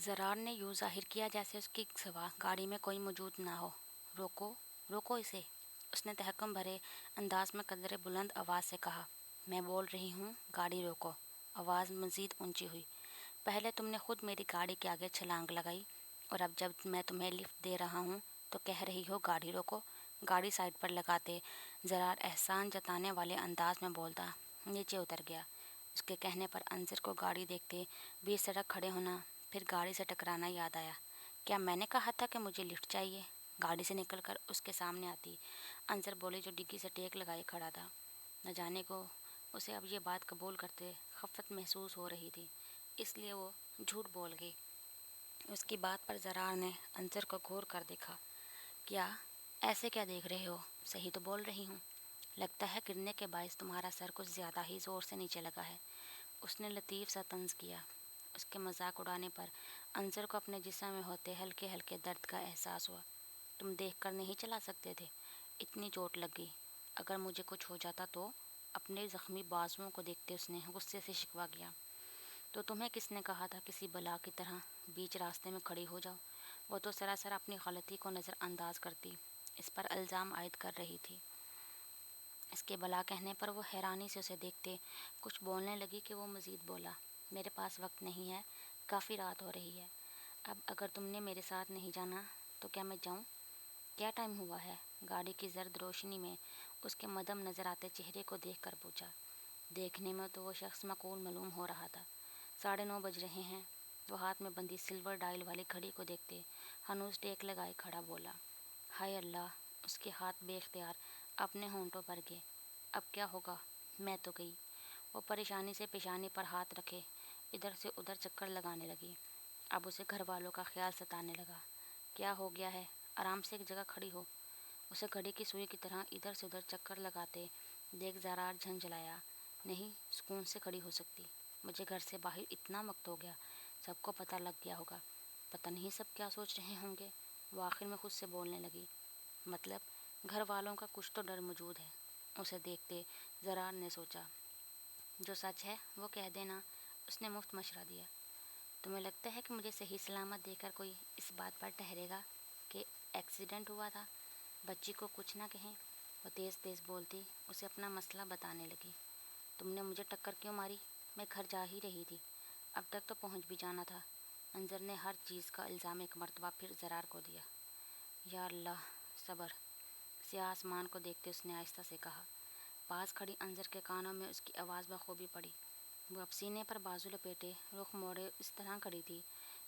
ज़रार ने यूँ ज़ाहिर किया जैसे उसके सिवा गाड़ी में कोई मौजूद ना हो। रोको, रोको इसे, उसने तहक्कुम भरे अंदाज में कदरे बुलंद आवाज़ से कहा। मैं बोल रही हूँ, गाड़ी रोको। आवाज़ मज़ीद ऊंची हुई। पहले तुमने खुद मेरी गाड़ी के आगे छलांग लगाई और अब जब मैं तुम्हें लिफ्ट दे रहा हूँ तो कह रही हो गाड़ी रोको। गाड़ी साइड पर लगाते ज़रार एहसान जताने वाले अंदाज में बोलता नीचे उतर गया। उसके कहने पर अंजर को गाड़ी देखते बीच सड़क खड़े होना फिर गाड़ी से टकराना याद आया। क्या मैंने कहा था कि मुझे लिफ्ट चाहिए? गाड़ी से निकलकर उसके सामने आती अंजर बोली जो डिग्गी से टेक लगाए खड़ा था। न जाने को उसे अब ये बात कबूल करते खफत महसूस हो रही थी, इसलिए वो झूठ बोल गई। उसकी बात पर ज़रार ने अंजर को घूर कर देखा। क्या ऐसे क्या देख रहे हो? सही तो बोल रही हूँ। लगता है गिरने के बायस तुम्हारा सर कुछ ज़्यादा ही ज़ोर से नीचे लगा है, उसने लतीफ़ सा तंज़ किया। उसके मजाक उड़ाने पर अंजर को अपने जिस्म में होते हल्के हल्के दर्द का एहसास हुआ। तुम देख कर नहीं चला सकते थे? इतनी चोट लग गई, अगर मुझे कुछ हो जाता तो? अपने ज़ख्मी बाजुओं को देखते उसने गुस्से से शिकवा किया। तो तुम्हें किसने कहा था किसी बला की तरह बीच रास्ते में खड़ी हो जाओ? वो तो सरासर अपनी गलती को नज़रअंदाज करती इस पर इल्ज़ाम आयद कर रही थी। इसके बला कहने पर वो हैरानी से उसे देखते कुछ बोलने लगी कि वो मज़ीद बोला, मेरे पास वक्त नहीं है, काफ़ी रात हो रही है। अब अगर तुमने मेरे साथ नहीं जाना तो क्या मैं जाऊँ? क्या टाइम हुआ है? गाड़ी की जर्द रोशनी में उसके मदम नज़र आते चेहरे को देख कर पूछा। देखने में तो वो शख्स माकूल मालूम हो रहा था। 9:30 बज रहे हैं। वो हाथ में बंधी सिल्वर डायल वाली घड़ी को देखते हनूस टेक लगाए खड़ा बोला। हाय अल्लाह! उसके हाथ बेख्तियार अपने होंठों पर गए। अब क्या होगा? मैं तो गई। वो परेशानी से पेशानी पर हाथ रखे इधर से उधर चक्कर लगाने लगी। अब उसे घर वालों का ख्याल सताने लगा। क्या हो गया है? आराम से एक जगह खड़ी हो। उसे घड़ी की सुई की तरह इधर से उधर चक्कर लगाते देख ज़रार झंझलाया। नहीं, सुकून से खड़ी हो सकती। मुझे घर से बाहर इतना वक्त हो गया, सबको पता लग गया होगा। पता नहीं सब क्या सोच रहे होंगे। वो आखिर में खुद से बोलने लगी। मतलब घर वालों का कुछ तो डर मौजूद है। उसे देखते ज़रार ने सोचा, जो सच है वो कह देना। उसने मुफ्त मशवरा दिया। तुम्हें लगता है कि मुझे सही सलामत देकर कोई इस बात पर ठहरेगा कि एक्सीडेंट हुआ था? बच्ची को कुछ ना कहें। वो तेज़ तेज़ बोलती उसे अपना मसला बताने लगी। तुमने मुझे टक्कर क्यों मारी? मैं घर जा ही रही थी, अब तक तो पहुंच भी जाना था। अंजर ने हर चीज़ का इल्ज़ाम एक मरतबा फिर ज़रार को दिया। या अल्लाह, सब्र से आसमान को देखते उसने आहिस्ता से कहा। पास खड़ी अंजर के कानों में उसकी आवाज़ बखूबी पड़ी। वो अब सीने पर बाजू लपेटे रुख मोड़े इस तरह खड़ी थी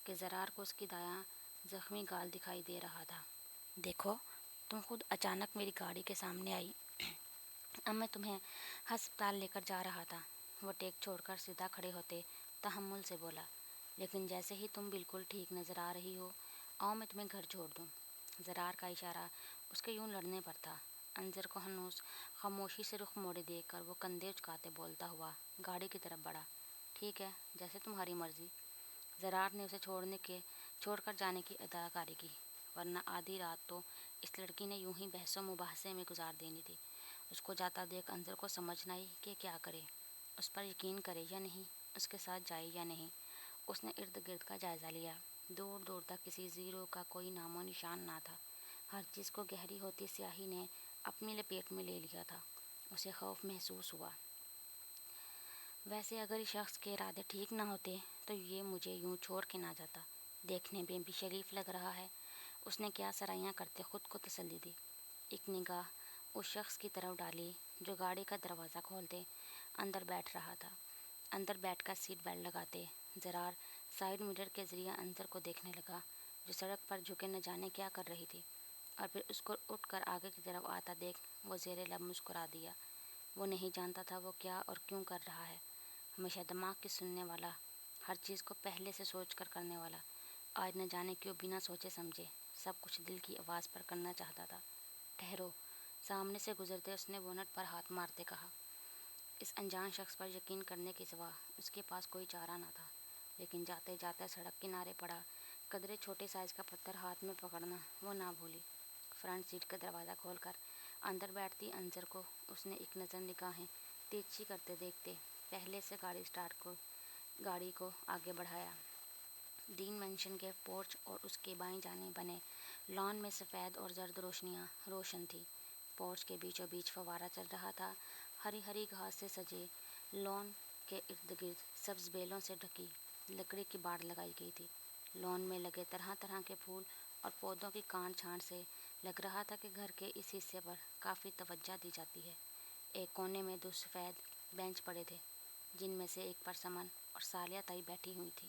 कि ज़रार को उसकी दायां ज़ख्मी गाल दिखाई दे रहा था। देखो, तुम खुद अचानक मेरी गाड़ी के सामने आई। अब मैं तुम्हें हस्पताल लेकर जा रहा था। वो टेक छोड़कर सीधा खड़े होते तहम्मुल से बोला। लेकिन जैसे ही तुम बिल्कुल ठीक नज़र आ रही हो, आओ मैं तुम्हें घर छोड़ दूँ। ज़रार का इशारा उसके यूं लड़ने पर था। अंजर को हनूस खामोशी से रुख मोड़े देखकर वो कंधे उचकाते बोलता हुआ गाड़ी की तरफ बढ़ा। ठीक है, जैसे तुम्हारी मर्ज़ी। ज़रार ने उसे छोड़कर जाने की अदाकारी की, वरना आधी रात तो इस लड़की ने यूं ही बहसों मुबाहसे में गुजार देनी थी। उसको जाता देख अंजर को समझना ही कि क्या करे, उस पर यकीन करे या नहीं, उसके साथ जाए या नहीं। उसने इर्द गिर्द का जायज़ा लिया। दूर दूर तक किसी ज़ीरो का कोई नामो निशान ना था। हर चीज़ को गहरी होती स्याही ने अपनी लपेट में ले लिया था। उसे खौफ महसूस हुआ। वैसे अगर इस शख्स के इरादे ठीक ना होते तो ये मुझे यूं छोड़ के ना जाता। देखने में भी शरीफ लग रहा है। उसने क्या सराइयाँ करते खुद को तसल्ली दी। एक निगाह उस शख्स की तरफ डाली जो गाड़ी का दरवाज़ा खोलते अंदर बैठ रहा था। अंदर बैठकर सीट बेल्ट लगाते ज़रार साइड मिरर के ज़रिए अंजर को देखने लगा, जो सड़क पर झुके न जाने क्या कर रही थी। और फिर उसको उठकर आगे की तरफ आता देख वो ज़ेरे लब मुस्कुरा दिया। वो नहीं जानता था वो क्या और क्यों कर रहा है। हमेशा दिमाग की सुनने वाला, हर चीज़ को पहले से सोच कर करने वाला, आज न जाने क्यों बिना सोचे समझे सब कुछ दिल की आवाज़ पर करना चाहता था। ठहरो, सामने से गुजरते उसने बोनट पर हाथ मारते कहा। इस अनजान शख्स पर यकीन करने के सिवा उसके पास कोई चारा ना था। लेकिन जाते जाते सड़क किनारे पड़ा कदरे छोटे साइज़ का पत्थर हाथ में पकड़ना वो ना भूली। फ्रंट सीट का दरवाज़ा खोलकर अंदर बैठती अंजर को उसने एक नज़र निगाहें तिरछी करते देखते पहले से गाड़ी को आगे बढ़ाया। دین مینشن کے پورچ اور اس کے بائیں جانب بنے لان میں سفید اور زرد روشنیاں روشن تھی۔ پورچ کے بیچوں بیچ فوارہ چل رہا تھا۔ ہری ہری گھاس سے سجے لان کے ارد گرد سبز بیلوں سے ڈھکی لکڑی کی باڑ لگائی گئی تھی۔ لان میں لگے طرح طرح کے پھول اور پودوں کی کانٹ چھانٹ سے لگ رہا تھا کہ گھر کے اس حصے پر کافی توجہ دی جاتی ہے۔ ایک کونے میں 2 سفید بینچ پڑے تھے، جن میں سے ایک پر سمن اور صالحہ تائی بیٹھی ہوئی تھی۔